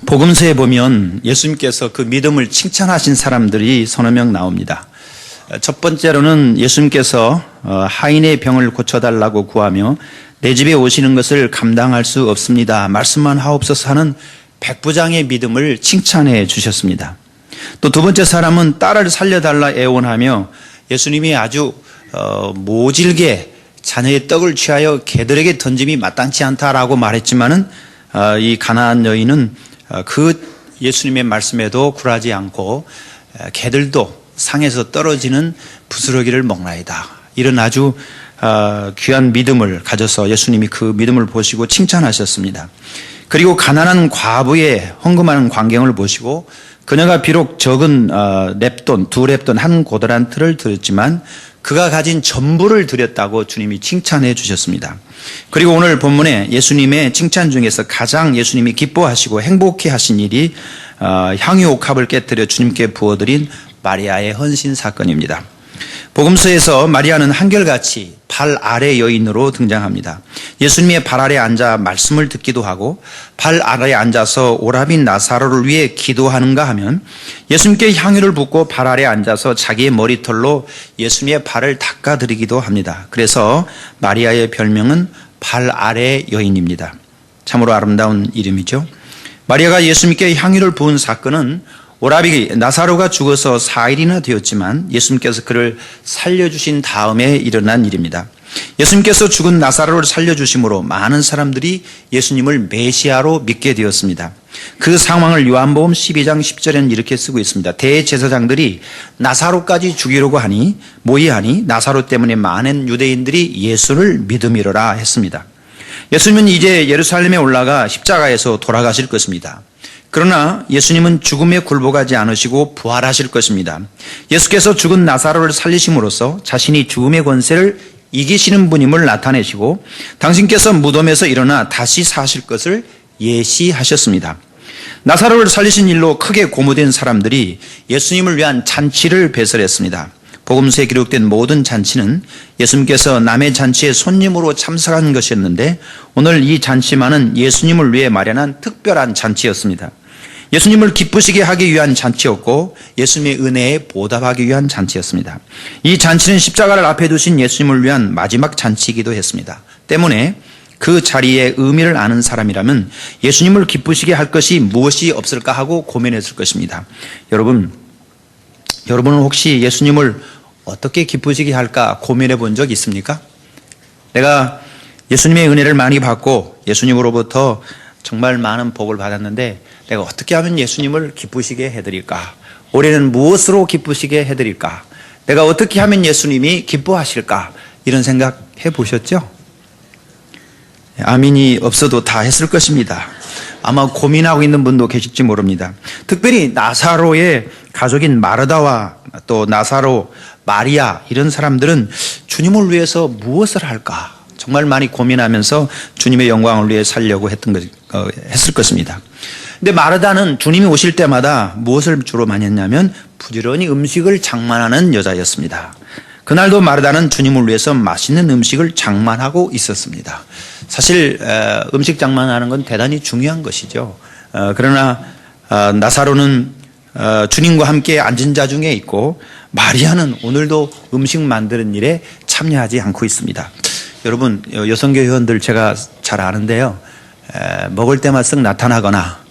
복음서에 보면 예수님께서 그 믿음을 칭찬하신 사람들이 서너 명 나옵니다. 첫 번째로는 예수님께서 하인의 병을 고쳐달라고 구하며 내 집에 오시는 것을 감당할 수 없습니다. 말씀만 하옵소서 하는 백부장의 믿음을 칭찬해 주셨습니다. 또 두 번째 사람은 딸을 살려달라 애원하며 예수님이 아주 모질게 자녀의 떡을 취하여 개들에게 던짐이 마땅치 않다라고 말했지만은 이 가나안 여인은 그 예수님의 말씀에도 굴하지 않고 개들도 상에서 떨어지는 부스러기를 먹나이다. 이런 아주 귀한 믿음을 가져서 예수님이 그 믿음을 보시고 칭찬하셨습니다. 그리고 가난한 과부의 헌금하는 광경을 보시고 그녀가 비록 적은 랩돈, 2랩돈, 한 고더란트를 드렸지만 그가 가진 전부를 드렸다고 주님이 칭찬해 주셨습니다. 그리고 오늘 본문에 예수님의 칭찬 중에서 가장 예수님이 기뻐하시고 행복해 하신 일이 향유 옥합을 깨뜨려 주님께 부어드린 마리아의 헌신 사건입니다. 복음서에서 마리아는 한결같이 발 아래 여인으로 등장합니다. 예수님의 발 아래 앉아 말씀을 듣기도 하고 발 아래에 앉아서 오라빈 나사로를 위해 기도하는가 하면 예수님께 향유를 붓고 발 아래 앉아서 자기의 머리털로 예수님의 발을 닦아드리기도 합니다. 그래서 마리아의 별명은 발 아래 여인입니다. 참으로 아름다운 이름이죠. 마리아가 예수님께 향유를 부은 사건은 오라비 나사로가 죽어서 4일이나 되었지만 예수님께서 그를 살려주신 다음에 일어난 일입니다. 예수님께서 죽은 나사로를 살려주심으로 많은 사람들이 예수님을 메시아로 믿게 되었습니다. 그 상황을 요한복음 12장 10절에는 이렇게 쓰고 있습니다. 대제사장들이 나사로까지 죽이려고 하니 모의하니 나사로 때문에 많은 유대인들이 예수를 믿음이로라 했습니다. 예수님은 이제 예루살렘에 올라가 십자가에서 돌아가실 것입니다. 그러나 예수님은 죽음에 굴복하지 않으시고 부활하실 것입니다. 예수께서 죽은 나사로를 살리심으로써 자신이 죽음의 권세를 이기시는 분임을 나타내시고 당신께서 무덤에서 일어나 다시 사실 것을 예시하셨습니다. 나사로를 살리신 일로 크게 고무된 사람들이 예수님을 위한 잔치를 배설했습니다. 복음서에 기록된 모든 잔치는 예수님께서 남의 잔치에 손님으로 참석한 것이었는데 오늘 이 잔치만은 예수님을 위해 마련한 특별한 잔치였습니다. 예수님을 기쁘시게 하기 위한 잔치였고 예수님의 은혜에 보답하기 위한 잔치였습니다. 이 잔치는 십자가를 앞에 두신 예수님을 위한 마지막 잔치이기도 했습니다. 때문에 그 자리에 의미를 아는 사람이라면 예수님을 기쁘시게 할 것이 무엇이 없을까 하고 고민했을 것입니다. 여러분은 혹시 예수님을 어떻게 기쁘시게 할까 고민해 본 적 있습니까? 내가 예수님의 은혜를 많이 받고 예수님으로부터 정말 많은 복을 받았는데 내가 어떻게 하면 예수님을 기쁘시게 해드릴까? 올해는 무엇으로 기쁘시게 해드릴까? 내가 어떻게 하면 예수님이 기뻐하실까? 이런 생각 해보셨죠? 아멘이 없어도 다 했을 것입니다. 아마 고민하고 있는 분도 계실지 모릅니다. 특별히 나사로의 가족인 마르다와 또 나사로, 마리아 이런 사람들은 주님을 위해서 무엇을 할까? 정말 많이 고민하면서 주님의 영광을 위해 살려고 했을 것입니다. 근데 마르다는 주님이 오실 때마다 무엇을 주로 많이 했냐면 부지런히 음식을 장만하는 여자였습니다. 그날도 마르다는 주님을 위해서 맛있는 음식을 장만하고 있었습니다. 사실 음식 장만하는 건 대단히 중요한 것이죠. 그러나 나사로는 주님과 함께 앉은 자 중에 있고 마리아는 오늘도 음식 만드는 일에 참여하지 않고 있습니다. 여러분 여성교 회원들 제가 잘 아는데요. 먹을 때만 쓱 나타나거나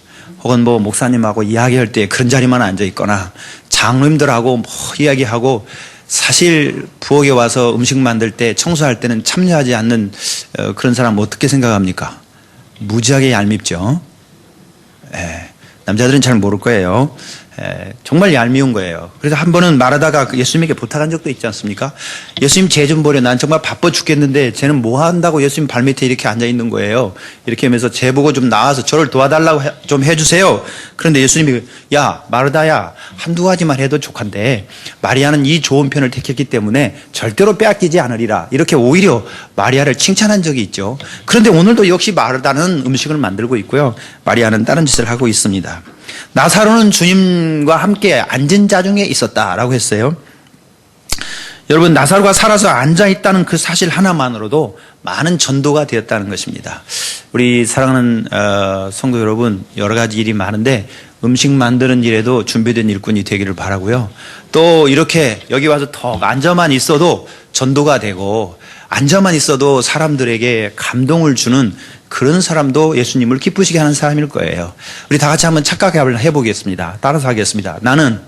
혹은 목사님하고 이야기할 때 그런 자리만 앉아 있거나 장로님들하고 이야기하고 사실 부엌에 와서 음식 만들 때 청소할 때는 참여하지 않는 그런 사람 어떻게 생각합니까? 무지하게 얄밉죠. 남자들은 잘 모를 거예요. 정말 얄미운 거예요. 그래서 한 번은 마르다가 예수님에게 부탁한 적도 있지 않습니까? 예수님 쟤 좀 보려. 난 정말 바빠 죽겠는데 쟤는 뭐 한다고 예수님 발밑에 이렇게 앉아 있는 거예요. 이렇게 하면서 쟤 보고 좀 나와서 저를 도와달라고 좀 해주세요. 그런데 예수님이 야 마르다야 한두 가지만 해도 족한데 마리아는 이 좋은 편을 택했기 때문에 절대로 빼앗기지 않으리라. 이렇게 오히려 마리아를 칭찬한 적이 있죠. 그런데 오늘도 역시 마르다는 음식을 만들고 있고요. 마리아는 다른 짓을 하고 있습니다. 나사로는 주님과 함께 앉은 자 중에 있었다라고 했어요. 여러분 나사로가 살아서 앉아있다는 그 사실 하나만으로도 많은 전도가 되었다는 것입니다. 우리 사랑하는 성도 여러분, 여러 가지 일이 많은데 음식 만드는 일에도 준비된 일꾼이 되기를 바라고요. 또 이렇게 여기 와서 더 앉아만 있어도 전도가 되고 앉아만 있어도 사람들에게 감동을 주는 그런 사람도 예수님을 기쁘시게 하는 사람일 거예요. 우리 다 같이 한번 착각해 보겠습니다. 따라서 하겠습니다. 나는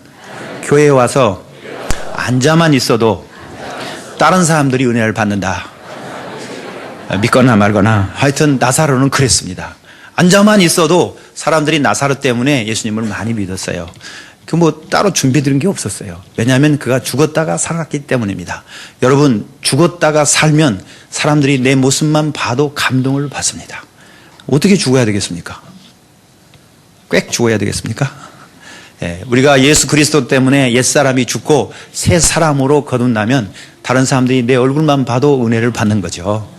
교회에 와서 앉아만 있어도 다른 사람들이 은혜를 받는다. 믿거나 말거나 하여튼 나사로는 그랬습니다. 앉아만 있어도 사람들이 나사로 때문에 예수님을 많이 믿었어요. 그 뭐 따로 준비드린 게 없었어요. 왜냐하면 그가 죽었다가 살았기 때문입니다. 여러분, 죽었다가 살면 사람들이 내 모습만 봐도 감동을 받습니다. 어떻게 죽어야 되겠습니까? 꽥 죽어야 되겠습니까? 예, 우리가 예수 그리스도 때문에 옛사람이 죽고 새 사람으로 거듭나면 다른 사람들이 내 얼굴만 봐도 은혜를 받는 거죠.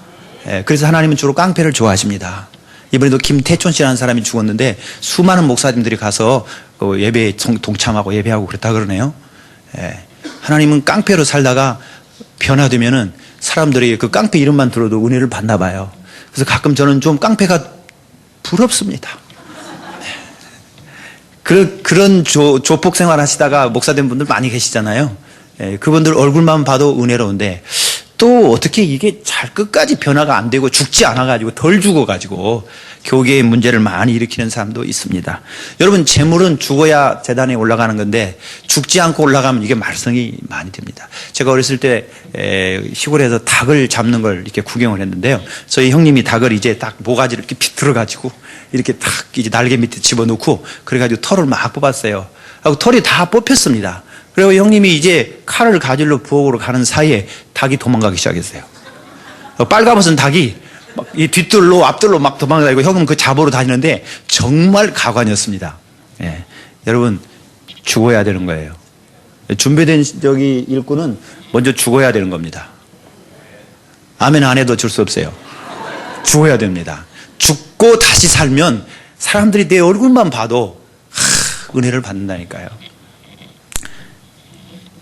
예, 그래서 하나님은 주로 깡패를 좋아하십니다. 이번에도 김태촌 씨라는 사람이 죽었는데 수많은 목사님들이 가서 그 예배에 동참하고 예배하고 그랬다 그러네요. 예, 하나님은 깡패로 살다가 변화되면은 사람들이 그 깡패 이름만 들어도 은혜를 받나 봐요. 그래서 가끔 저는 좀 깡패가 부럽습니다. 그런 조폭 생활 하시다가 목사 된 분들 많이 계시잖아요. 예, 그분들 얼굴만 봐도 은혜로운데 또 어떻게 이게 잘 끝까지 변화가 안 되고 죽지 않아가지고 덜 죽어가지고 교계의 문제를 많이 일으키는 사람도 있습니다. 여러분, 재물은 죽어야 재단에 올라가는 건데 죽지 않고 올라가면 이게 말썽이 많이 됩니다. 제가 어렸을 때 시골에서 닭을 잡는 걸 이렇게 구경을 했는데요. 저희 형님이 닭을 이제 딱 모가지를 이렇게 비틀어가지고 이렇게 탁 이제 날개 밑에 집어넣고 그래가지고 털을 막 뽑았어요. 하고 털이 다 뽑혔습니다. 그리고 형님이 이제 칼을 가지러 부엌으로 가는 사이에 닭이 도망가기 시작했어요. 빨가벗은 닭이 막 이 뒷뜰로 앞뜰로 막 도망가고 형은 그 잡으러 다니는데 정말 가관이었습니다. 예. 여러분, 죽어야 되는 거예요. 준비된 저기 일꾼은 먼저 죽어야 되는 겁니다. 아멘 안 해도 줄 수 없어요. 죽어야 됩니다. 죽고 다시 살면 사람들이 내 얼굴만 봐도 은혜를 받는다니까요.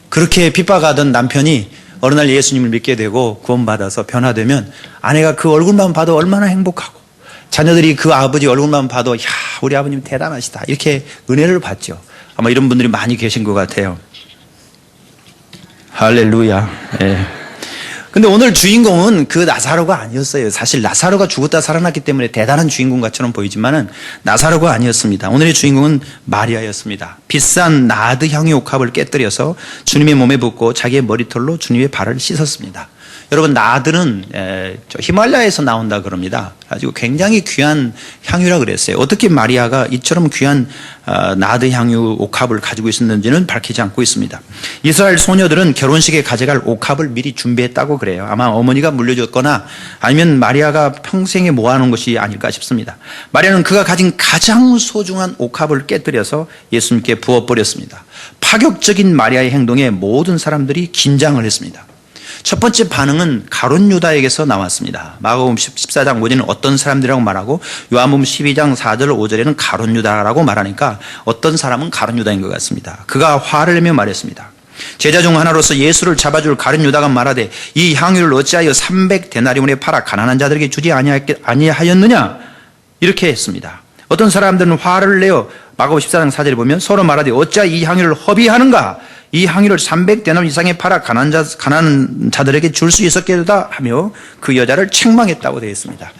그렇게 핍박하던 남편이 어느 날 예수님을 믿게 되고 구원받아서 변화되면 아내가 그 얼굴만 봐도 얼마나 행복하고 자녀들이 그 아버지 얼굴만 봐도 야, 우리 아버님 대단하시다 이렇게 은혜를 받죠. 아마 이런 분들이 많이 계신 것 같아요. 할렐루야. 예. 근데 오늘 주인공은 그 나사로가 아니었어요. 사실 나사로가 죽었다 살아났기 때문에 대단한 주인공 같처럼 보이지만은 나사로가 아니었습니다. 오늘의 주인공은 마리아였습니다. 비싼 나드 향유 옥합을 깨뜨려서 주님의 몸에 붓고 자기의 머리털로 주님의 발을 씻었습니다. 여러분, 나드는 히말라야에서 나온다 그럽니다. 아주 굉장히 귀한 향유라 그랬어요. 어떻게 마리아가 이처럼 귀한 나드 향유 옥합을 가지고 있었는지는 밝히지 않고 있습니다. 이스라엘 소녀들은 결혼식에 가져갈 옥합을 미리 준비했다고 그래요. 아마 어머니가 물려줬거나 아니면 마리아가 평생에 모아놓은 것이 아닐까 싶습니다. 마리아는 그가 가진 가장 소중한 옥합을 깨뜨려서 예수님께 부어버렸습니다. 파격적인 마리아의 행동에 모든 사람들이 긴장을 했습니다. 첫 번째 반응은 가룟 유다에게서 나왔습니다. 마가복음 14장 5절에는 어떤 사람들이라고 말하고 요한복음 12장 4절 5절에는 가룟 유다라고 말하니까 어떤 사람은 가룟 유다인 것 같습니다. 그가 화를 내며 말했습니다. 제자 중 하나로서 예수를 잡아줄 가룟 유다가 말하되 이 향유를 어찌하여 300데나리온에 팔아 가난한 자들에게 주지 아니하였느냐 이렇게 했습니다. 어떤 사람들은 화를 내어 마가복음 14장 4절에 보면 서로 말하되 어찌하여 이 향유를 허비하는가 이 향유를 300데나리온 이상에 팔아 가난한 자들에게 줄 수 있었겠다 하며 그 여자를 책망했다고 되어 있습니다.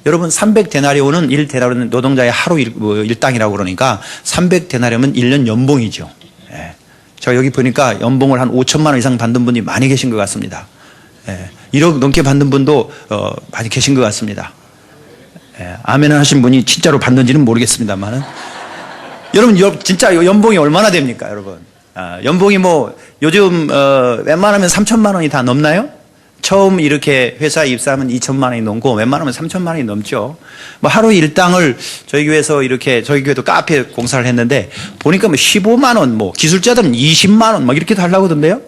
여러분, 300데나리온은 1데나리온 노동자의 하루 일당이라고 그러니까 300데나리온은 1년 연봉이죠. 예. 제가 여기 보니까 연봉을 한 5천만 원 이상 받는 분이 많이 계신 것 같습니다. 예. 1억 넘게 받는 분도 많이 계신 것 같습니다. 예. 아멘을 하신 분이 진짜로 받는지는 모르겠습니다만은 여러분, 진짜 연봉이 얼마나 됩니까, 여러분? 연봉이 뭐 요즘 웬만하면 3천만 원이 다 넘나요? 처음 이렇게 회사에 입사하면 2천만 원이 넘고 웬만하면 3천만 원이 넘죠. 뭐 하루 일당을 저희 교회에서 이렇게 저희 교회도 카페 공사를 했는데 보니까 뭐 15만 원, 뭐 기술자들은 20만 원 막 이렇게 달라고 하던데요.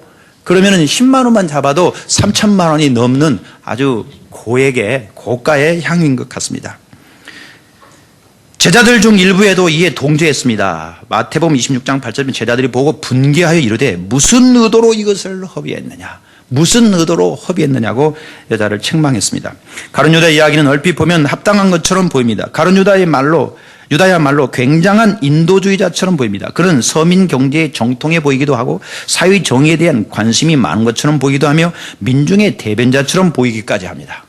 그러면은 10만 원만 잡아도 3천만 원이 넘는 아주 고가의 향유인 것 같습니다. 제자들 중 일부에도 이에 동조했습니다. 마태복음 26장 8절에 제자들이 보고 분개하여 이르되 무슨 의도로 이것을 허비했느냐. 무슨 의도로 허비했느냐고 여자를 책망했습니다. 가룟 유다 이야기는 얼핏 보면 합당한 것처럼 보입니다. 가룟 유다야말로 굉장한 인도주의자처럼 보입니다. 그는 서민 경제의 정통해 보이기도 하고 사회 정의에 대한 관심이 많은 것처럼 보이기도 하며 민중의 대변자처럼 보이기까지 합니다.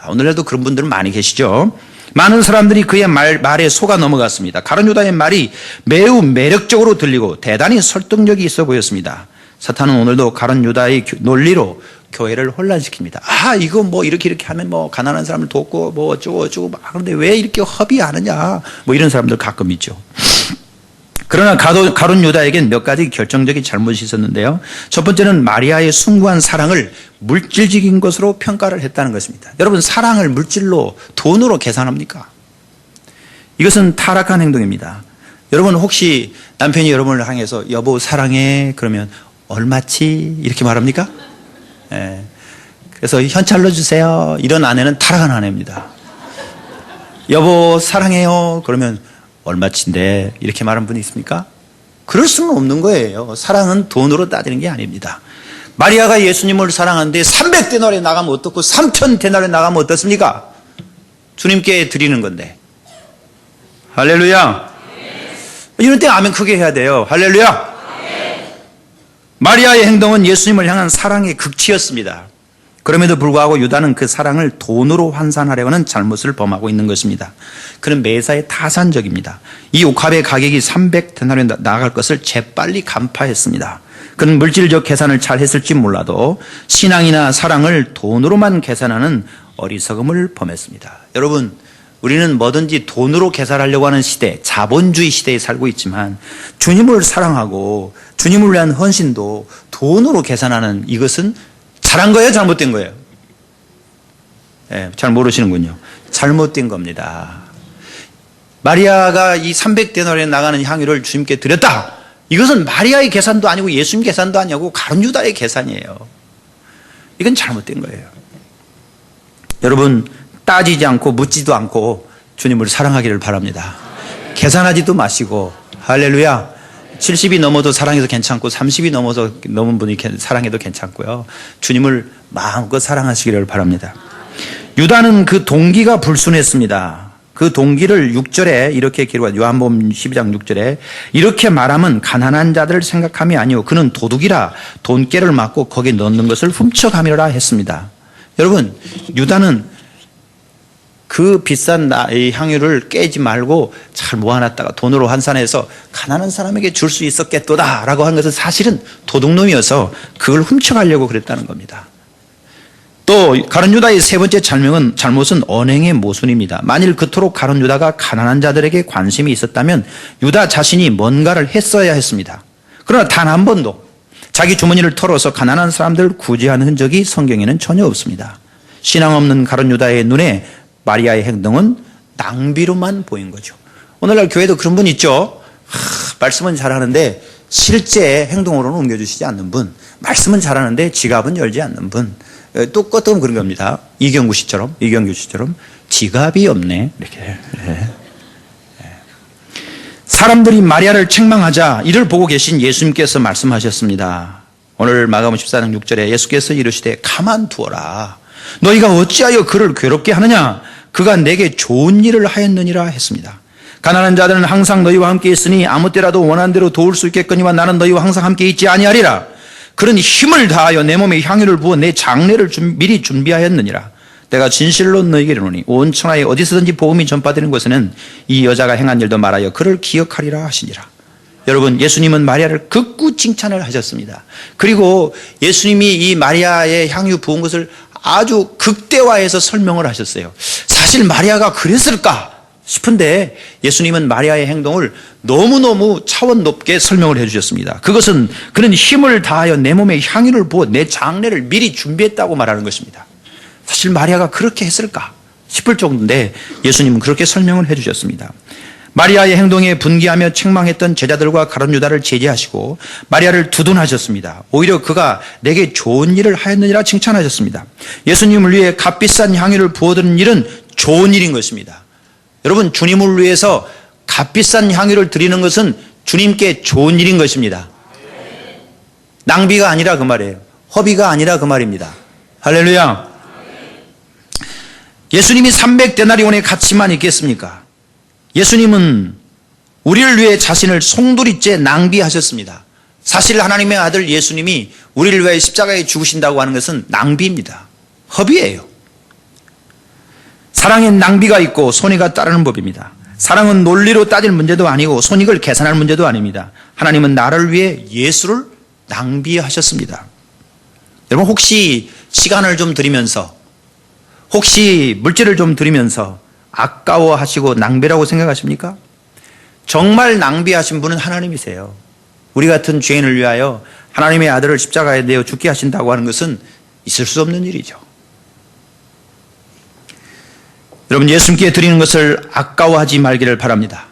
오늘날도 그런 분들은 많이 계시죠. 많은 사람들이 그의 말에 속아 넘어갔습니다. 가룟 유다의 말이 매우 매력적으로 들리고 대단히 설득력이 있어 보였습니다. 사탄은 오늘도 가룟 유다의 논리로 교회를 혼란시킵니다. 이거 뭐 이렇게 하면 뭐 가난한 사람을 돕고 뭐 어쩌고 막 그런데 왜 이렇게 허비하느냐 뭐 이런 사람들 가끔 있죠. 그러나 가룟 유다에겐 몇 가지 결정적인 잘못이 있었는데요. 첫 번째는 마리아의 숭고한 사랑을 물질적인 것으로 평가를 했다는 것입니다. 여러분, 사랑을 물질로 돈으로 계산합니까? 이것은 타락한 행동입니다. 여러분, 혹시 남편이 여러분을 향해서 여보 사랑해 그러면 얼마치 이렇게 말합니까? 예. 그래서 현찰로 주세요. 이런 아내는 타락한 아내입니다. 여보 사랑해요 그러면 얼마치인데 이렇게 말하는 분이 있습니까? 그럴 수는 없는 거예요. 사랑은 돈으로 따지는 게 아닙니다. 마리아가 예수님을 사랑하는데 300데나리에 나가면 어떻고 3,000데나리에 나가면 어떻습니까? 주님께 드리는 건데. 할렐루야. 이럴 때 아멘 크게 해야 돼요. 할렐루야. 마리아의 행동은 예수님을 향한 사랑의 극치였습니다. 그럼에도 불구하고 유다는 그 사랑을 돈으로 환산하려고 하는 잘못을 범하고 있는 것입니다. 그는 매사에 타산적입니다. 이 옥합의 가격이 300데나리에 나갈 것을 재빨리 간파했습니다. 그는 물질적 계산을 잘 했을지 몰라도 신앙이나 사랑을 돈으로만 계산하는 어리석음을 범했습니다. 여러분, 우리는 뭐든지 돈으로 계산하려고 하는 시대, 자본주의 시대에 살고 있지만 주님을 사랑하고 주님을 위한 헌신도 돈으로 계산하는 이것은 잘한 거예요? 잘못된 거예요? 네, 잘 모르시는군요. 잘못된 겁니다. 마리아가 이 300데나리에 나가는 향유를 주님께 드렸다. 이것은 마리아의 계산도 아니고 예수님 계산도 아니고 가룟 유다의 계산이에요. 이건 잘못된 거예요. 여러분, 따지지 않고 묻지도 않고 주님을 사랑하기를 바랍니다. 계산하지도 마시고. 할렐루야. 70이 넘어도 사랑해도 괜찮고 30이 넘은 분이 사랑해도 괜찮고요. 주님을 마음껏 사랑하시기를 바랍니다. 유다는 그 동기가 불순했습니다. 그 동기를 6절에 이렇게 기록한 요한복음 12장 6절에 이렇게 말하면 가난한 자들을 생각함이 아니오 그는 도둑이라 돈깨를 맞고 거기에 넣는 것을 훔쳐가미라 했습니다. 여러분, 유다는 그 비싼 향유를 깨지 말고 잘 모아놨다가 돈으로 환산해서 가난한 사람에게 줄 수 있었겠도다 라고 한 것은 사실은 도둑놈이어서 그걸 훔쳐가려고 그랬다는 겁니다. 또 가룟 유다의 세 번째 잘못은 언행의 모순입니다. 만일 그토록 가룟 유다가 가난한 자들에게 관심이 있었다면 유다 자신이 뭔가를 했어야 했습니다. 그러나 단 한 번도 자기 주머니를 털어서 가난한 사람들을 구제하는 흔적이 성경에는 전혀 없습니다. 신앙 없는 가룟 유다의 눈에 마리아의 행동은 낭비로만 보인 거죠. 오늘날 교회도 그런 분 있죠. 말씀은 잘하는데 실제 행동으로는 옮겨주시지 않는 분, 말씀은 잘하는데 지갑은 열지 않는 분, 똑같은 그런 겁니다. 이경규 씨처럼 지갑이 없네 이렇게. 사람들이 마리아를 책망하자 이를 보고 계신 예수님께서 말씀하셨습니다. 오늘 마가복음 14장 6절에 예수께서 이르시되 가만두어라. 너희가 어찌하여 그를 괴롭게 하느냐? 그가 내게 좋은 일을 하였느니라 했습니다. 가난한 자들은 항상 너희와 함께 있으니 아무 때라도 원하는 대로 도울 수 있겠거니와 나는 너희와 항상 함께 있지 아니하리라. 그러니 힘을 다하여 내 몸에 향유를 부어 내 장례를 미리 준비하였느니라. 내가 진실로 너희에게 이르노니 온 천하에 어디서든지 복음이 전파되는 곳에는 이 여자가 행한 일도 말하여 그를 기억하리라 하시니라. 여러분, 예수님은 마리아를 극구 칭찬을 하셨습니다. 그리고 예수님이 이 마리아의 향유 부은 것을 아주 극대화해서 설명을 하셨어요. 사실 마리아가 그랬을까 싶은데 예수님은 마리아의 행동을 너무너무 차원 높게 설명을 해주셨습니다. 그것은 그는 힘을 다하여 내 몸에 향유를 부어 내 장례를 미리 준비했다고 말하는 것입니다. 사실 마리아가 그렇게 했을까 싶을 정도인데 예수님은 그렇게 설명을 해주셨습니다. 마리아의 행동에 분개하며 책망했던 제자들과 가룟 유다를 제지하시고 마리아를 두둔하셨습니다. 오히려 그가 내게 좋은 일을 하였느니라 칭찬하셨습니다. 예수님을 위해 값비싼 향유를 부어드린 일은 좋은 일인 것입니다. 여러분, 주님을 위해서 값비싼 향유를 드리는 것은 주님께 좋은 일인 것입니다. 낭비가 아니라 그 말이에요. 허비가 아니라 그 말입니다. 할렐루야. 예수님이 300데나리온의 가치만 있겠습니까? 예수님은 우리를 위해 자신을 송두리째 낭비하셨습니다. 사실 하나님의 아들 예수님이 우리를 위해 십자가에 죽으신다고 하는 것은 낭비입니다. 허비예요. 사랑엔 낭비가 있고 손해가 따르는 법입니다. 사랑은 논리로 따질 문제도 아니고 손익을 계산할 문제도 아닙니다. 하나님은 나를 위해 예수를 낭비하셨습니다. 여러분 혹시 시간을 좀 들이면서 혹시 물질을 좀 들이면서 아까워하시고 낭비라고 생각하십니까? 정말 낭비하신 분은 하나님이세요. 우리 같은 죄인을 위하여 하나님의 아들을 십자가에 내어 죽게 하신다고 하는 것은 있을 수 없는 일이죠. 여러분 예수님께 드리는 것을 아까워하지 말기를 바랍니다.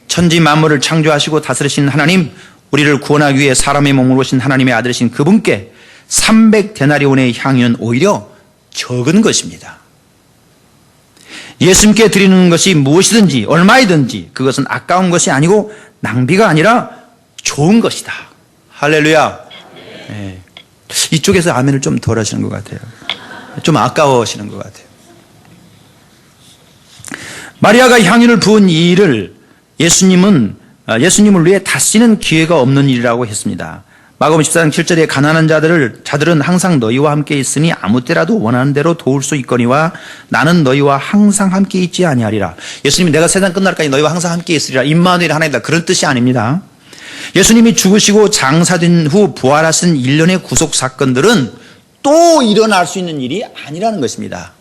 천지 만물을 창조하시고 다스리신 하나님, 우리를 구원하기 위해 사람의 몸으로 오신 하나님의 아들이신 그분께 300데나리온의 향유는 오히려 적은 것입니다. 예수님께 드리는 것이 무엇이든지 얼마이든지 그것은 아까운 것이 아니고 낭비가 아니라 좋은 것이다. 할렐루야. 네. 이쪽에서 아멘을 좀 덜 하시는 것 같아요. 좀 아까워하시는 것 같아요. 마리아가 향유를 부은 이 일을 예수님을 위해 다시는 기회가 없는 일이라고 했습니다. 마가복음 14장 7절에 가난한 자들은 항상 너희와 함께 있으니 아무 때라도 원하는 대로 도울 수 있거니와 나는 너희와 항상 함께 있지 아니하리라. 예수님이 내가 세상 끝날까지 너희와 항상 함께 있으리라. 임마누엘 하나님이다. 그런 뜻이 아닙니다. 예수님이 죽으시고 장사된 후 부활하신 일련의 구속 사건들은 또 일어날 수 있는 일이 아니라는 것입니다.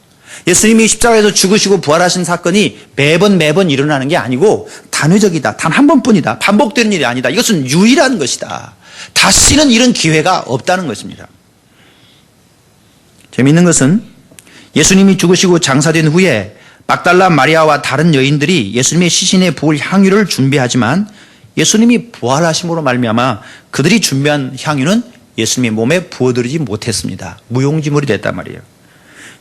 예수님이 십자가에서 죽으시고 부활하신 사건이 매번 일어나는 게 아니고 단회적이다. 단 한 번뿐이다. 반복되는 일이 아니다. 이것은 유일한 것이다. 다시는 이런 기회가 없다는 것입니다. 재미있는 것은 예수님이 죽으시고 장사된 후에 막달라 마리아와 다른 여인들이 예수님의 시신에 부을 향유를 준비하지만 예수님이 부활하심으로 말미암아 그들이 준비한 향유는 예수님의 몸에 부어들이지 못했습니다. 무용지물이 됐단 말이에요.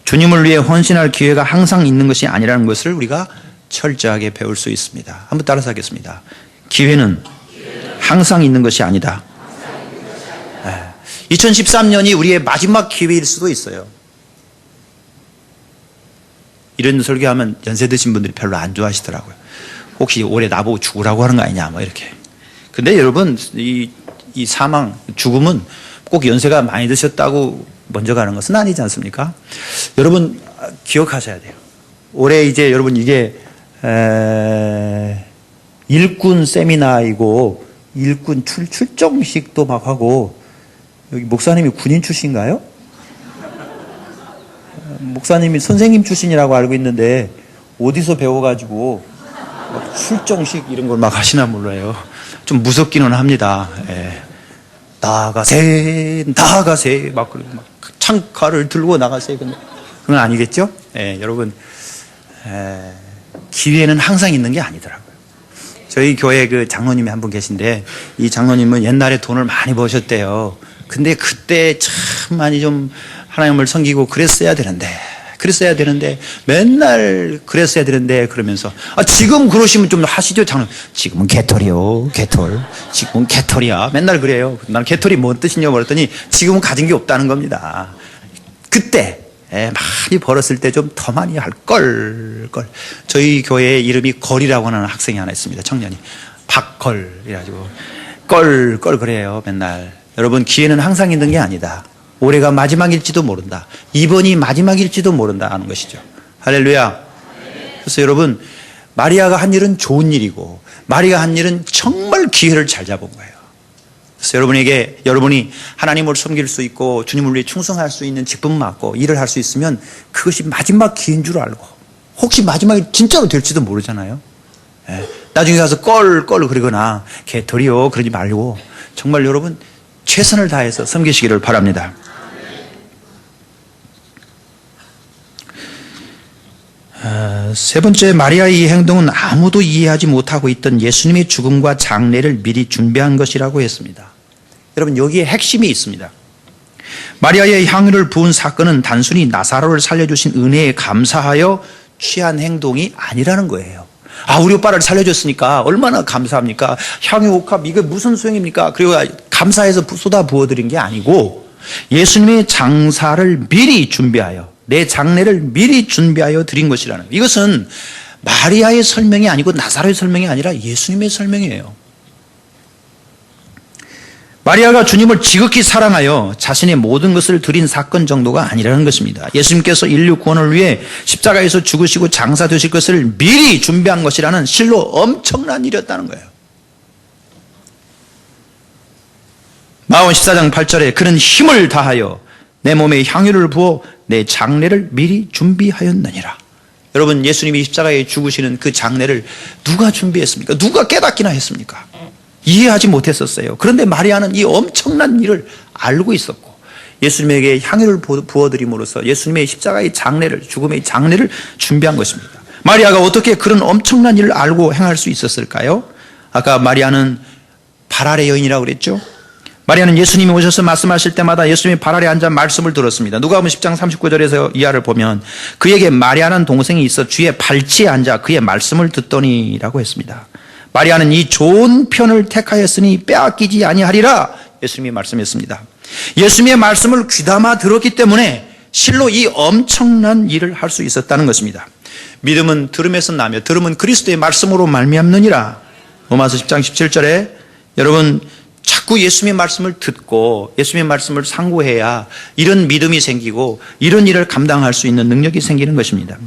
주님을 위해 헌신할 기회가 항상 있는 것이 아니라는 것을 우리가 철저하게 배울 수 있습니다. 한번 따라서 하겠습니다. 기회는 항상 있는 것이 아니다. 2013년이 우리의 마지막 기회일 수도 있어요. 이런 설교하면 연세 드신 분들이 별로 안 좋아하시더라고요. 혹시 올해 나보고 죽으라고 하는 거 아니냐 뭐 이렇게. 근데 여러분 이 사망, 죽음은 꼭 연세가 많이 드셨다고 먼저 가는 것은 아니지 않습니까? 여러분 기억하셔야 돼요. 올해 이제 여러분 이게 일꾼 세미나이고 일꾼 출정식도 막 하고, 여기 목사님이 군인 출신인가요? 목사님이 선생님 출신이라고 알고 있는데 어디서 배워가지고 막 출정식 이런 걸 막 하시나 몰라요. 좀 무섭기는 합니다. 예. 나가세 막 창칼을 들고 나가세. 그건 아니겠죠? 예, 여러분 기회는 항상 있는 게 아니더라고요. 저희 교회 그 장로님이 한 분 계신데 이 장로님은 옛날에 돈을 많이 버셨대요. 근데 그때 참 많이 좀 하나님을 섬기고 그랬어야 되는데 맨날 그랬어야 되는데 그러면서 지금 그러시면 좀 하시죠. 장로님 지금은 개털이요. 지금은 개털이야. 맨날 그래요. 난 개털이 뭔 뜻이냐고 그랬더니 지금은 가진 게 없다는 겁니다. 그때 많이 벌었을 때 좀 더 많이 할 걸. 저희 교회에 이름이 걸이라고 하는 학생이 하나 있습니다. 청년이 박걸 이래가지고 걸 그래요. 맨날. 여러분 기회는 항상 있는 게 아니다. 올해가 마지막일지도 모른다. 이번이 마지막일지도 모른다 하는 것이죠. 할렐루야. 그래서 여러분 마리아가 한 일은 좋은 일이고 마리아가 한 일은 정말 기회를 잘 잡은 거예요. 그래서 여러분이 하나님을 섬길 수 있고 주님을 위해 충성할 수 있는 직분 맡고 일을 할 수 있으면 그것이 마지막 기회인 줄 알고, 혹시 마지막이 진짜로 될지도 모르잖아요. 나중에 가서 껄 그러거나 개털이요 그러지 말고 정말 여러분 최선을 다해서 섬기시기를 바랍니다. 세 번째, 마리아의 이 행동은 아무도 이해하지 못하고 있던 예수님의 죽음과 장례를 미리 준비한 것이라고 했습니다. 여러분 여기에 핵심이 있습니다. 마리아의 향유를 부은 사건은 단순히 나사로를 살려주신 은혜에 감사하여 취한 행동이 아니라는 거예요. 우리 오빠를 살려줬으니까 얼마나 감사합니까? 향유 옥합 이게 무슨 소용입니까? 그리고 감사해서 쏟아 부어드린 게 아니고 예수님의 장사를 미리 준비하여, 내 장례를 미리 준비하여 드린 것이라는, 이것은 마리아의 설명이 아니고 나사로의 설명이 아니라 예수님의 설명이에요. 마리아가 주님을 지극히 사랑하여 자신의 모든 것을 드린 사건 정도가 아니라는 것입니다. 예수님께서 인류 구원을 위해 십자가에서 죽으시고 장사되실 것을 미리 준비한 것이라는 실로 엄청난 일이었다는 거예요. 마가복음 14장 8절에 그는 힘을 다하여 내 몸에 향유를 부어 내 장례를 미리 준비하였느니라. 여러분, 예수님이 십자가에 죽으시는 그 장례를 누가 준비했습니까? 누가 깨닫기나 했습니까? 이해하지 못했었어요. 그런데 마리아는 이 엄청난 일을 알고 있었고 예수님에게 향유를 부어드림으로써 예수님의 십자가의 장례를, 죽음의 장례를 준비한 것입니다. 마리아가 어떻게 그런 엄청난 일을 알고 행할 수 있었을까요? 아까 마리아는 발 아래 여인이라고 그랬죠? 마리아는 예수님이 오셔서 말씀하실 때마다 예수님이 발 아래 앉아 말씀을 들었습니다. 누가복음 10장 39절에서 이하를 보면 그에게 마리아라는 동생이 있어 주의 발치에 앉아 그의 말씀을 듣더니라고 했습니다. 마리아는 이 좋은 편을 택하였으니 빼앗기지 아니하리라 예수님이 말씀했습니다. 예수님의 말씀을 귀담아 들었기 때문에 실로 이 엄청난 일을 할 수 있었다는 것입니다. 믿음은 들음에서 나며 들음은 그리스도의 말씀으로 말미암느니라. 로마서 10장 17절에 여러분 자꾸 예수님의 말씀을 듣고 예수님의 말씀을 상고해야 이런 믿음이 생기고 이런 일을 감당할 수 있는 능력이 생기는 것입니다.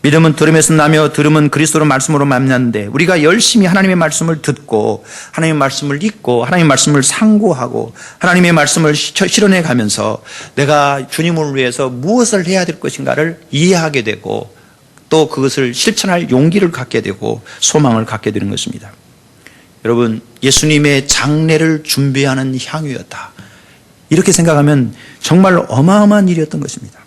믿음은 들음에서 나며 들음은 그리스도의 말씀으로 만났는데 우리가 열심히 하나님의 말씀을 듣고 하나님의 말씀을 읽고 하나님의 말씀을 상고하고 하나님의 말씀을 실현해 가면서 내가 주님을 위해서 무엇을 해야 될 것인가를 이해하게 되고 또 그것을 실천할 용기를 갖게 되고 소망을 갖게 되는 것입니다. 여러분, 예수님의 장례를 준비하는 향유였다. 이렇게 생각하면 정말 어마어마한 일이었던 것입니다.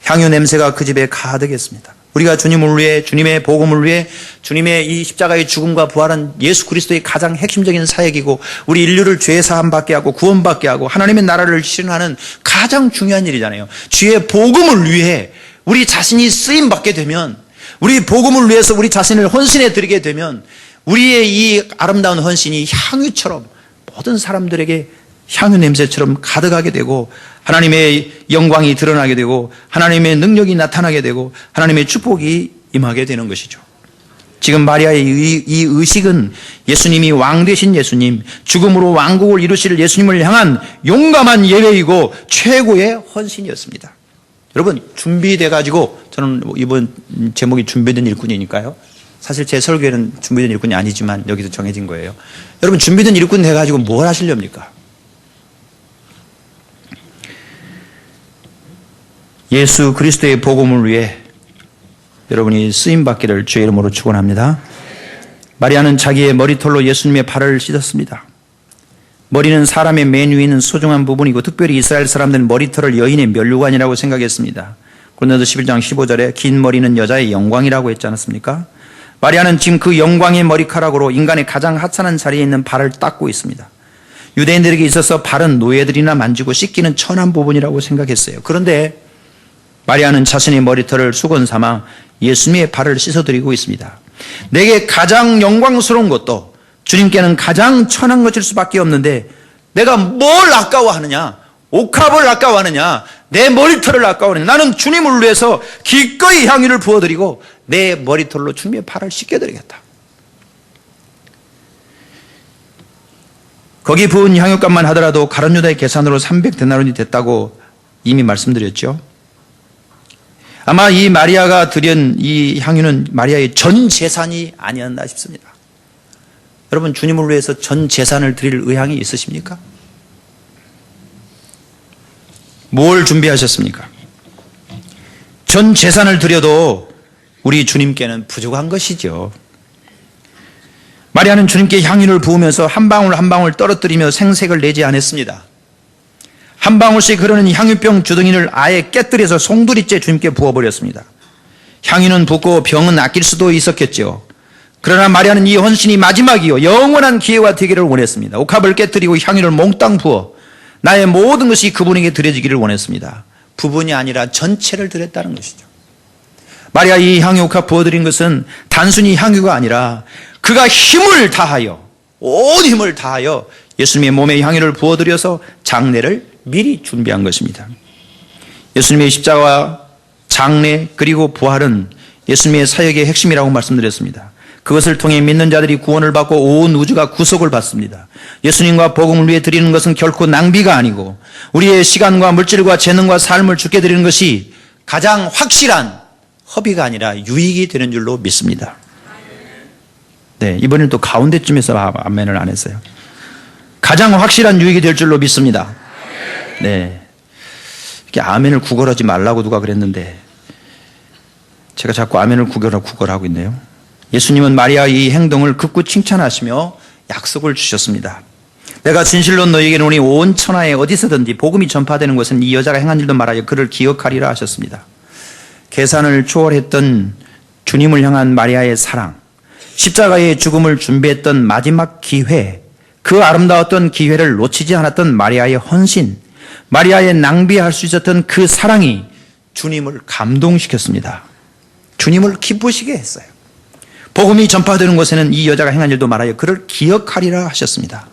향유 냄새가 그 집에 가득했습니다. 우리가 주님을 위해, 주님의 복음을 위해, 주님의 이 십자가의 죽음과 부활은 예수 그리스도의 가장 핵심적인 사역이고 우리 인류를 죄 사함 받게 하고 구원받게 하고 하나님의 나라를 실현하는 가장 중요한 일이잖아요. 주의 복음을 위해 우리 자신이 쓰임 받게 되면, 우리 복음을 위해서 우리 자신을 헌신해 드리게 되면 우리의 이 아름다운 헌신이 향유처럼 모든 사람들에게 향유 냄새처럼 가득하게 되고 하나님의 영광이 드러나게 되고 하나님의 능력이 나타나게 되고 하나님의 축복이 임하게 되는 것이죠. 지금 마리아의 이 의식은 예수님이 왕 되신 예수님, 죽음으로 왕국을 이루실 예수님을 향한 용감한 예배이고 최고의 헌신이었습니다. 여러분, 준비돼 가지고, 저는 이번 제목이 준비된 일꾼이니까요. 사실 제 설교에는 준비된 일꾼이 아니지만 여기서 정해진 거예요. 여러분, 준비된 일꾼 돼 가지고 뭘 하시렵니까? 예수 그리스도의 복음을 위해 여러분이 쓰임받기를 주의 이름으로 축원합니다. 마리아는 자기의 머리털로 예수님의 발을 씻었습니다. 머리는 사람의 맨 위에 있는 소중한 부분이고 특별히 이스라엘 사람들은 머리털을 여인의 면류관이라고 생각했습니다. 고린도서 11장 15절에 긴 머리는 여자의 영광이라고 했지 않았습니까? 마리아는 지금 그 영광의 머리카락으로 인간의 가장 하찮은 자리에 있는 발을 닦고 있습니다. 유대인들에게 있어서 발은 노예들이나 만지고 씻기는 천한 부분이라고 생각했어요. 그런데 마리아는 자신의 머리털을 수건 삼아 예수님의 발을 씻어드리고 있습니다. 내게 가장 영광스러운 것도 주님께는 가장 천한 것일 수밖에 없는데 내가 뭘 아까워하느냐? 옥합을 아까워하느냐? 내 머리털을 아까워하느냐? 나는 주님을 위해서 기꺼이 향유를 부어드리고 내 머리털로 주님의 발을 씻겨드리겠다. 거기 부은 향유값만 하더라도 가룟 유다의 계산으로 300데나론이 됐다고 이미 말씀드렸죠. 아마 이 마리아가 드린 이 향유는 마리아의 전 재산이 아니었나 싶습니다. 여러분, 주님을 위해서 전 재산을 드릴 의향이 있으십니까? 뭘 준비하셨습니까? 전 재산을 드려도 우리 주님께는 부족한 것이죠. 마리아는 주님께 향유를 부으면서 한 방울 한 방울 떨어뜨리며 생색을 내지 않았습니다. 한 방울씩 흐르는 향유병 주둥이를 아예 깨뜨려서 송두리째 주님께 부어버렸습니다. 향유는 붓고 병은 아낄 수도 있었겠죠. 그러나 마리아는 이 헌신이 마지막이요 영원한 기회가 되기를 원했습니다. 옥합을 깨뜨리고 향유를 몽땅 부어 나의 모든 것이 그분에게 드려지기를 원했습니다. 부분이 아니라 전체를 드렸다는 것이죠. 마리아 이 향유 옥합 부어드린 것은 단순히 향유가 아니라 그가 힘을 다하여, 온 힘을 다하여 예수님의 몸에 향유를 부어드려서 장례를 미리 준비한 것입니다. 예수님의 십자가와 장례 그리고 부활은 예수님의 사역의 핵심이라고 말씀드렸습니다. 그것을 통해 믿는 자들이 구원을 받고 온 우주가 구속을 받습니다. 예수님과 복음을 위해 드리는 것은 결코 낭비가 아니고 우리의 시간과 물질과 재능과 삶을 주께 드리는 것이 가장 확실한 허비가 아니라 유익이 되는 줄로 믿습니다. 네, 이번엔 또 가운데쯤에서 아멘을 안 했어요. 가장 확실한 유익이 될 줄로 믿습니다. 네, 이렇게 아멘을 구걸하지 말라고 누가 그랬는데 제가 자꾸 아멘을 구걸하고 있네요. 예수님은 마리아의 이 행동을 극구 칭찬하시며 약속을 주셨습니다. 내가 진실로 너희에게 이르노니 온 천하에 어디서든지 복음이 전파되는 것은 이 여자가 행한 일도 말하여 그를 기억하리라 하셨습니다. 계산을 초월했던 주님을 향한 마리아의 사랑, 십자가의 죽음을 준비했던 마지막 기회, 그 아름다웠던 기회를 놓치지 않았던 마리아의 헌신, 마리아의 낭비할 수 있었던 그 사랑이 주님을 감동시켰습니다. 주님을 기쁘시게 했어요. 복음이 전파되는 곳에는 이 여자가 행한 일도 말하여 그를 기억하리라 하셨습니다.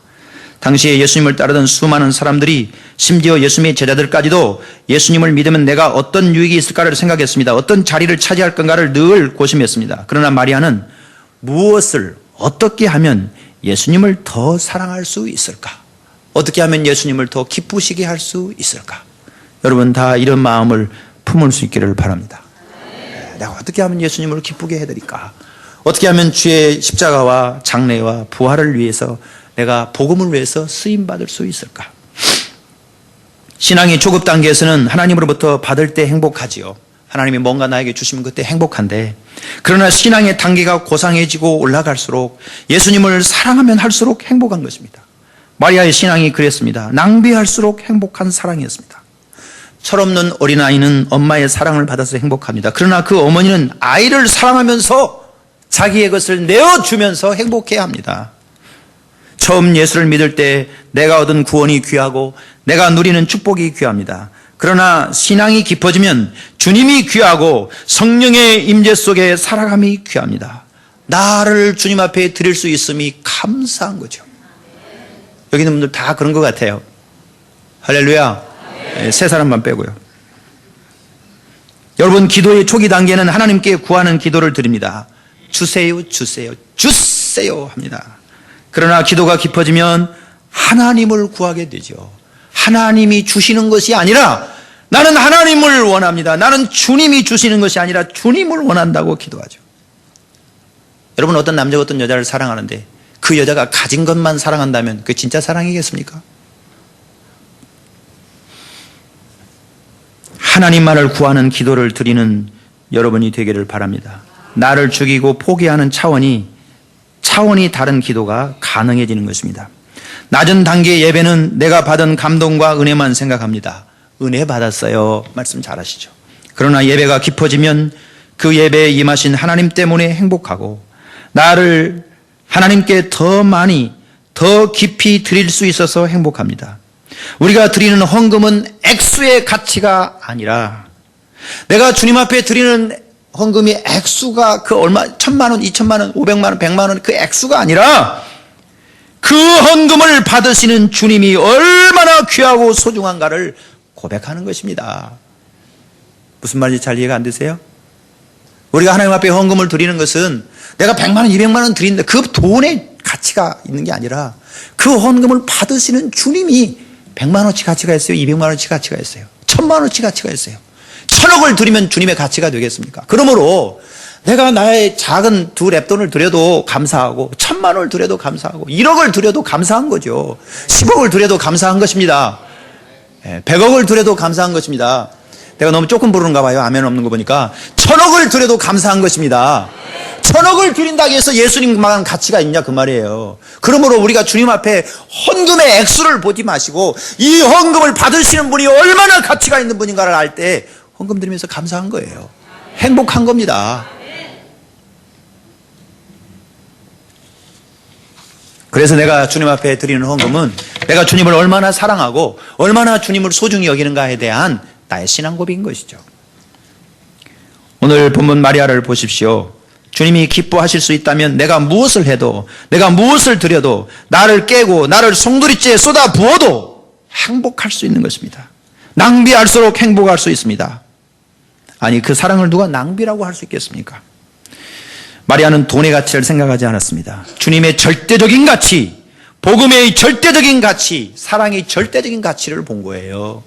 당시에 예수님을 따르던 수많은 사람들이 심지어 예수님의 제자들까지도 예수님을 믿으면 내가 어떤 유익이 있을까를 생각했습니다. 어떤 자리를 차지할 건가를 늘 고심했습니다. 그러나 마리아는 무엇을 어떻게 하면 예수님을 더 사랑할 수 있을까? 어떻게 하면 예수님을 더 기쁘시게 할 수 있을까? 여러분 다 이런 마음을 품을 수 있기를 바랍니다. 내가 어떻게 하면 예수님을 기쁘게 해드릴까? 어떻게 하면 주의 십자가와 장례와 부활을 위해서 내가 복음을 위해서 쓰임받을 수 있을까? 신앙의 초급 단계에서는 하나님으로부터 받을 때 행복하지요. 하나님이 뭔가 나에게 주시면 그때 행복한데, 그러나 신앙의 단계가 고상해지고 올라갈수록 예수님을 사랑하면 할수록 행복한 것입니다. 마리아의 신앙이 그랬습니다. 낭비할수록 행복한 사랑이었습니다. 철없는 어린아이는 엄마의 사랑을 받아서 행복합니다. 그러나 그 어머니는 아이를 사랑하면서 자기의 것을 내어주면서 행복해야 합니다. 처음 예수를 믿을 때 내가 얻은 구원이 귀하고 내가 누리는 축복이 귀합니다. 그러나 신앙이 깊어지면 주님이 귀하고 성령의 임재 속에 살아감이 귀합니다. 나를 주님 앞에 드릴 수 있음이 감사한 거죠. 여기 있는 분들 다 그런 것 같아요. 할렐루야. 네, 세 사람만 빼고요. 여러분, 기도의 초기 단계는 하나님께 구하는 기도를 드립니다. 주세요, 주세요, 주세요 합니다. 그러나 기도가 깊어지면 하나님을 구하게 되죠. 하나님이 주시는 것이 아니라 나는 하나님을 원합니다. 나는 주님이 주시는 것이 아니라 주님을 원한다고 기도하죠. 여러분, 어떤 남자가 어떤 여자를 사랑하는데 그 여자가 가진 것만 사랑한다면 그게 진짜 사랑이겠습니까? 하나님만을 구하는 기도를 드리는 여러분이 되기를 바랍니다. 나를 죽이고 포기하는 차원이 다른 기도가 가능해지는 것입니다. 낮은 단계의 예배는 내가 받은 감동과 은혜만 생각합니다. 은혜 받았어요. 말씀 잘하시죠. 그러나 예배가 깊어지면 그 예배에 임하신 하나님 때문에 행복하고 나를 하나님께 더 많이 더 깊이 드릴 수 있어서 행복합니다. 우리가 드리는 헌금은 액수의 가치가 아니라 내가 주님 앞에 드리는 헌금이 액수가 그 얼마 1,000만 원, 2,000만 원, 500만 원, 100만 원 그 액수가 아니라 그 헌금을 받으시는 주님이 얼마나 귀하고 소중한가를 고백하는 것입니다. 무슨 말인지 잘 이해가 안 되세요? 우리가 하나님 앞에 헌금을 드리는 것은 내가 100만 원, 200만 원 드리는데 그 돈의 가치가 있는 게 아니라 그 헌금을 받으시는 주님이 100만 원치 가치가 있어요? 200만 원치 가치가 있어요? 1000만 원치 가치가 있어요? 1000억을 드리면 주님의 가치가 되겠습니까? 그러므로 내가 나의 작은 2랩돈을 드려도 감사하고 1000만 원을 드려도 감사하고 1억을 드려도 감사한 거죠. 10억을 드려도 감사한 것입니다. 100억을 드려도 감사한 것입니다. 내가 너무 조금 부르는가 봐요. 아멘 없는 거 보니까. 1000억을 드려도 감사한 것입니다. 1000억을 드린다고 해서 예수님만 가치가 있냐 그 말이에요. 그러므로 우리가 주님 앞에 헌금의 액수를 보지 마시고 이 헌금을 받으시는 분이 얼마나 가치가 있는 분인가를 알 때 헌금 드리면서 감사한 거예요. 행복한 겁니다. 그래서 내가 주님 앞에 드리는 헌금은 내가 주님을 얼마나 사랑하고 얼마나 주님을 소중히 여기는가에 대한 나의 신앙 고백인 것이죠. 오늘 본문 마리아를 보십시오. 주님이 기뻐하실 수 있다면 내가 무엇을 해도, 내가 무엇을 드려도, 나를 깨고 나를 송두리째 쏟아 부어도 행복할 수 있는 것입니다. 낭비할수록 행복할 수 있습니다. 아니, 그 사랑을 누가 낭비라고 할 수 있겠습니까? 마리아는 돈의 가치를 생각하지 않았습니다. 주님의 절대적인 가치, 복음의 절대적인 가치, 사랑의 절대적인 가치를 본 거예요.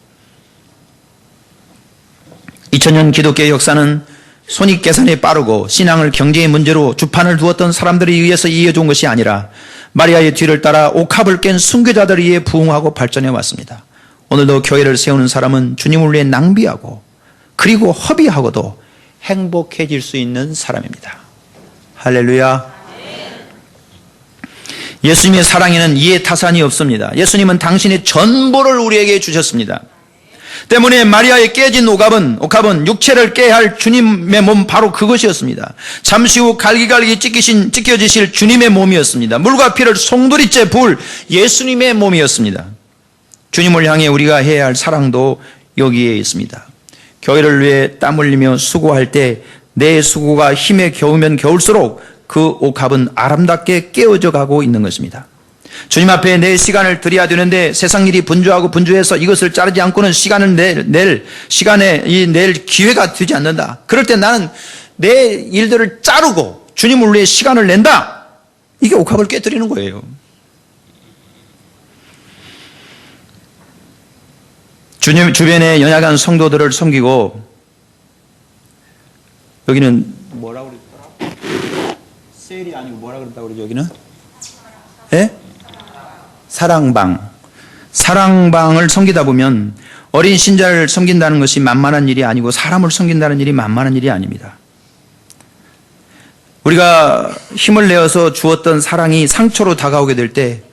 2000년 기독교의 역사는 손익계산에 빠르고 신앙을 경제의 문제로 주판을 두었던 사람들에 의해서 이어준 것이 아니라 마리아의 뒤를 따라 옥합을 깬 순교자들에 의해 부흥하고 발전해 왔습니다. 오늘도 교회를 세우는 사람은 주님을 위해 낭비하고 그리고 허비하고도 행복해질 수 있는 사람입니다. 할렐루야. 예수님의 사랑에는 이해타산이 없습니다. 예수님은 당신의 전부를 우리에게 주셨습니다. 때문에 마리아의 깨진 옥합은 육체를 깨야 할 주님의 몸, 바로 그것이었습니다. 잠시 후 갈기갈기 찢겨지실 주님의 몸이었습니다. 물과 피를 송두리째 부을 예수님의 몸이었습니다. 주님을 향해 우리가 해야 할 사랑도 여기에 있습니다. 교회를 위해 땀 흘리며 수고할 때 내 수고가 힘에 겨우면 겨울수록 그 옥합은 아름답게 깨어져 가고 있는 것입니다. 주님 앞에 내 시간을 드려야 되는데 세상 일이 분주해서 이것을 자르지 않고는 시간을 낼 기회가 되지 않는다. 그럴 때 나는 내 일들을 자르고 주님을 위해 시간을 낸다. 이게 옥합을 깨뜨리는 거예요. 주님 주변의 연약한 성도들을 섬기고, 여기는 뭐라고 그랬더라? 셀이 아니고 뭐라 그랬다고 그러죠, 여기는? 예? 사랑방을 섬기다 보면 어린 신자를 섬긴다는 것이 만만한 일이 아니고 사람을 섬긴다는 일이 만만한 일이 아닙니다. 우리가 힘을 내어서 주었던 사랑이 상처로 다가오게 될 때,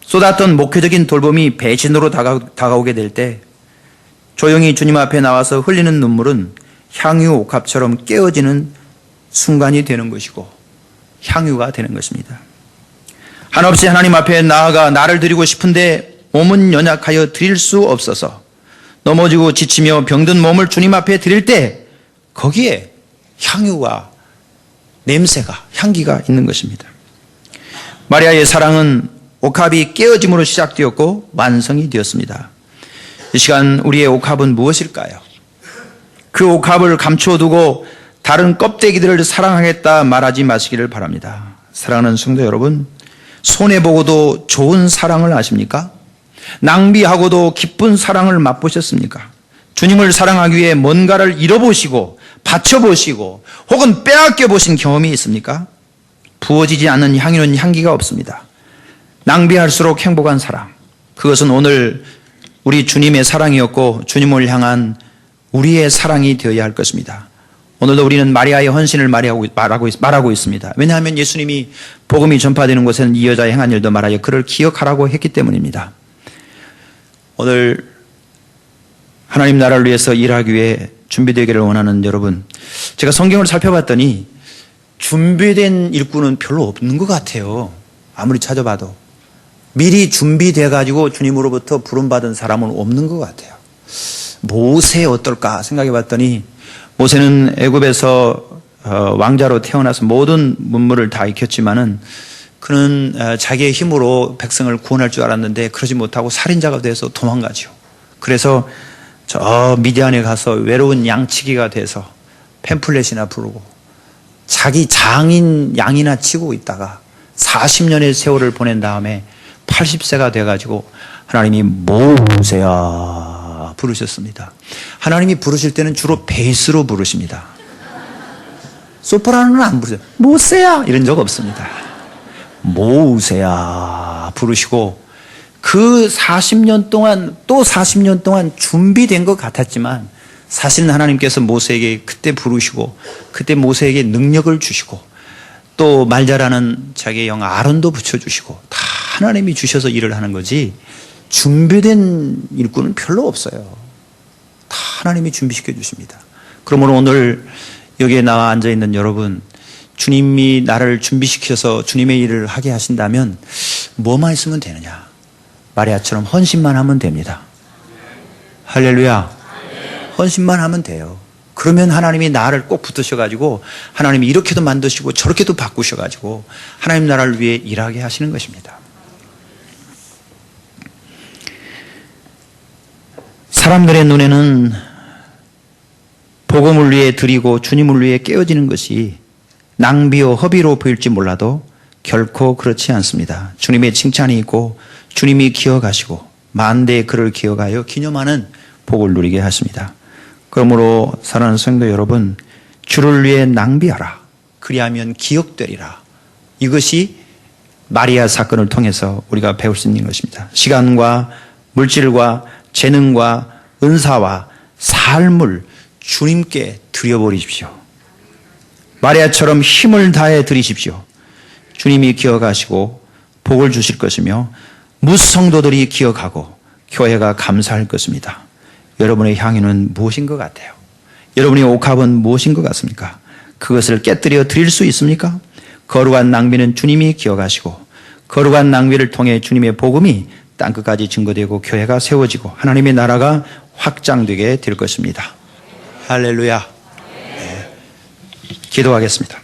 쏟았던 목회적인 돌봄이 배신으로 다가오게 될 때, 조용히 주님 앞에 나와서 흘리는 눈물은 향유 옥합처럼 깨어지는 순간이 되는 것이고 향유가 되는 것입니다. 한없이 하나님 앞에 나아가 나를 드리고 싶은데 몸은 연약하여 드릴 수 없어서 넘어지고 지치며 병든 몸을 주님 앞에 드릴 때 거기에 향유와 냄새가, 향기가 있는 것입니다. 마리아의 사랑은 옥합이 깨어짐으로 시작되었고 완성이 되었습니다. 이 시간 우리의 옥합은 무엇일까요? 그 옥합을 감춰두고 다른 껍데기들을 사랑하겠다 말하지 마시기를 바랍니다. 사랑하는 성도 여러분, 손해보고도 좋은 사랑을 아십니까? 낭비하고도 기쁜 사랑을 맛보셨습니까? 주님을 사랑하기 위해 뭔가를 잃어보시고 바쳐보시고 혹은 빼앗겨보신 경험이 있습니까? 부어지지 않는 향유는 향기가 없습니다. 낭비할수록 행복한 사랑, 그것은 오늘 우리 주님의 사랑이었고 주님을 향한 우리의 사랑이 되어야 할 것입니다. 오늘도 우리는 마리아의 헌신을 말하고 있습니다. 왜냐하면 예수님이 복음이 전파되는 곳에는 이 여자의 행한 일도 말하여 그를 기억하라고 했기 때문입니다. 오늘 하나님 나라를 위해서 일하기 위해 준비되기를 원하는 여러분, 제가 성경을 살펴봤더니 준비된 일꾼은 별로 없는 것 같아요. 아무리 찾아봐도. 미리 준비돼가지고 주님으로부터 부름받은 사람은 없는 것 같아요. 모세 어떨까 생각해 봤더니, 모세는 애굽에서 왕자로 태어나서 모든 문물을 다 익혔지만은 그는 자기의 힘으로 백성을 구원할 줄 알았는데 그러지 못하고 살인자가 돼서 도망가죠. 그래서 저 미디안에 가서 외로운 양치기가 돼서 팸플렛이나 부르고 자기 장인 양이나 치고 있다가 40년의 세월을 보낸 다음에 80세가 돼가지고 하나님이 모세야 부르셨습니다. 하나님이 부르실 때는 주로 베이스로 부르십니다. 소프라노는 안 부르세요. 모세야 이런 적 없습니다. 모세야 부르시고 그 40년 동안 또 40년 동안 준비된 것 같았지만 사실은 하나님께서 모세에게 그때 부르시고 그때 모세에게 능력을 주시고 또 말 잘하는 자기의 영 아론도 붙여주시고 다 하나님이 주셔서 일을 하는 거지 준비된 일꾼은 별로 없어요. 다 하나님이 준비시켜 주십니다. 그러므로 오늘 여기에 나와 앉아있는 여러분, 주님이 나를 준비시켜서 주님의 일을 하게 하신다면 뭐만 있으면 되느냐? 마리아처럼 헌신만 하면 됩니다. 할렐루야. 헌신만 하면 돼요. 그러면 하나님이 나를 꼭 붙으셔가지고 하나님이 이렇게도 만드시고 저렇게도 바꾸셔가지고 하나님 나라를 위해 일하게 하시는 것입니다. 사람들의 눈에는 복음을 위해 드리고 주님을 위해 깨어지는 것이 낭비요 허비로 보일지 몰라도 결코 그렇지 않습니다. 주님의 칭찬이 있고 주님이 기억하시고 만대의 그를 기억하여 기념하는 복을 누리게 하십니다. 그러므로 사랑하는 성도 여러분, 주를 위해 낭비하라. 그리하면 기억되리라. 이것이 마리아 사건을 통해서 우리가 배울 수 있는 것입니다. 시간과 물질과 재능과 은사와 삶을 주님께 드려버리십시오. 마리아처럼 힘을 다해 드리십시오. 주님이 기억하시고 복을 주실 것이며 무성도들이 기억하고 교회가 감사할 것입니다. 여러분의 향유는 무엇인 것 같아요? 여러분의 옥합은 무엇인 것 같습니까? 그것을 깨뜨려 드릴 수 있습니까? 거룩한 낭비는 주님이 기억하시고 거룩한 낭비를 통해 주님의 복음이 땅끝까지 증거되고 교회가 세워지고 하나님의 나라가 확장되게 될 것입니다. 할렐루야. 네. 기도하겠습니다.